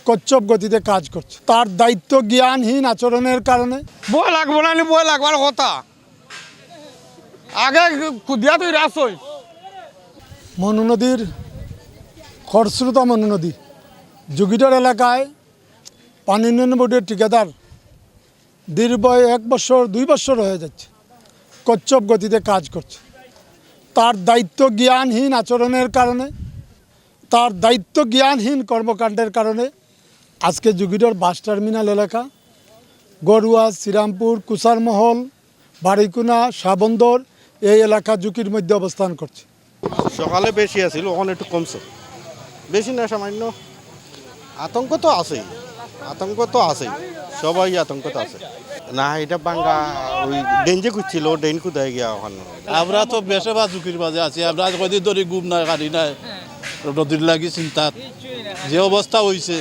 কচ্ছপ গতিতে কাজ করছে। তার দায়িত্ব জ্ঞানহীন আচরণের কারণে বই লাগবো না বই লাগবার কথা আগে কুদিয়া তুই রাসই মনু নদীর খরস্রোতা মনু নদী জুগিডার এলাকায় পানি উন্নয়ন বোর্ডের ঠিকাদার দীর্ঘ 1 বছর 2 বছর হয়ে যাচ্ছে কচ্ছপ গতিতে কাজ করছে। তার দায়িত্ব জ্ঞানহীন আচরণের কারণে, তার দায়িত্ব জ্ঞানহীন কর্মকাণ্ডের কারণে আজকে জুগিডার বাস টার্মিনাল এলাকা, গড়ুয়া, শ্রীরামপুর, কুসারমহল, বাড়িকুনা, শাহবন্দর এই এলাকা ঝুঁকির মধ্যে অবস্থান করছে। সকালে বেশি আছিল, ওখানে একটু কমছে, বেশি না সামান্য। আতঙ্ক তো আছেই, সবাই আতঙ্ক তো আছে। না এটা বাঙ্গা ওই ডেঞ্জে খুঁজছিল, ডেন কোথায় গিয়া ওখানে। আমরা তো বেশে বা ঝুঁকির মাঝে আছি। আমরা কদিন ধরে ঘুম নাই, গাড়ি নাই, নদীর লাগি চিন্তাত যে অবস্থা হয়েছে।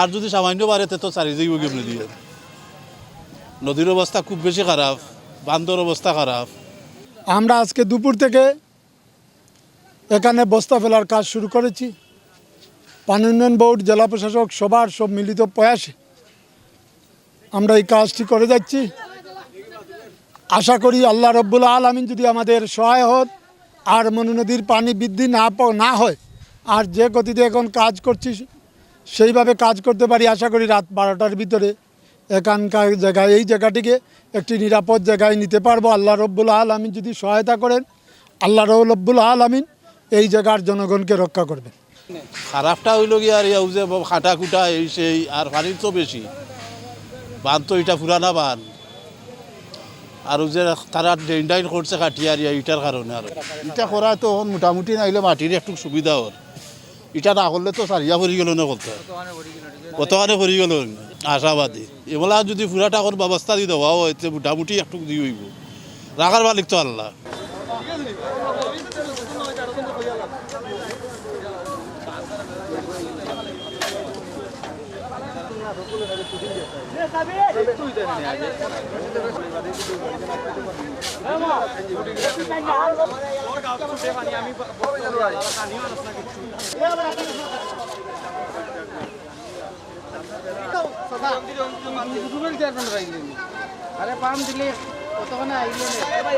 আর যদি সামান্য বাড়িতে তো চারিদিকে কেমনি দিয়ে নদীর অবস্থা খুব বেশি খারাপ, বান্দর অবস্থা খারাপ। আমরা আজকে দুপুর থেকে এখানে বস্তা ফেলার কাজ শুরু করেছি। পানি উন্নয়ন বোর্ড, জেলা প্রশাসক সবার সব মিলিত প্রয়াসে আমরা এই কাজটি করে যাচ্ছি। আশা করি আল্লাহ রব্বুল আলামিন যদি আমাদের সহায় হন আর মনু নদীর পানি বৃদ্ধি না হয় আর যে গতিতে এখন কাজ করছি সেইভাবে কাজ করতে পারি, আশা করি রাত 12টার ভিতরে এখানকার জায়গায় এই জায়গাটিকে একটি নিরাপদ জায়গায় নিতে পারবো। আল্লাহ রব্বুল আলামিন যদি সহায়তা করেন, আল্লাহ রব্বুল আলামিন এই জায়গার জনগণকে রক্ষা করবেন। খারাপটা হইল গিয়ে আর ইয়া যে খাটা খুটা এই সেই, আর পানির তো বেশি। বান তো এটা পুরানা বান, আর যে তারা ড্রেন ডাইন করছে কাটিয়ার ইটার কারণে। আর ইটা করা তো মোটামুটি নাইলে মাটির একটু সুবিধা হল। ইটা না করলে তো সারিয়া ভরি গেল না, কতখানে ভরি গেল। আশাবাদী এবেলা যদি পুরাটা এখন ব্যবস্থা দিয়ে দেওয়া হয় মোটামুটি একটু দিয়ে হইব। রাখার মালিক তো আল্লাহ। আরে পাম দিলে কতক্ষণে আইলে ভাই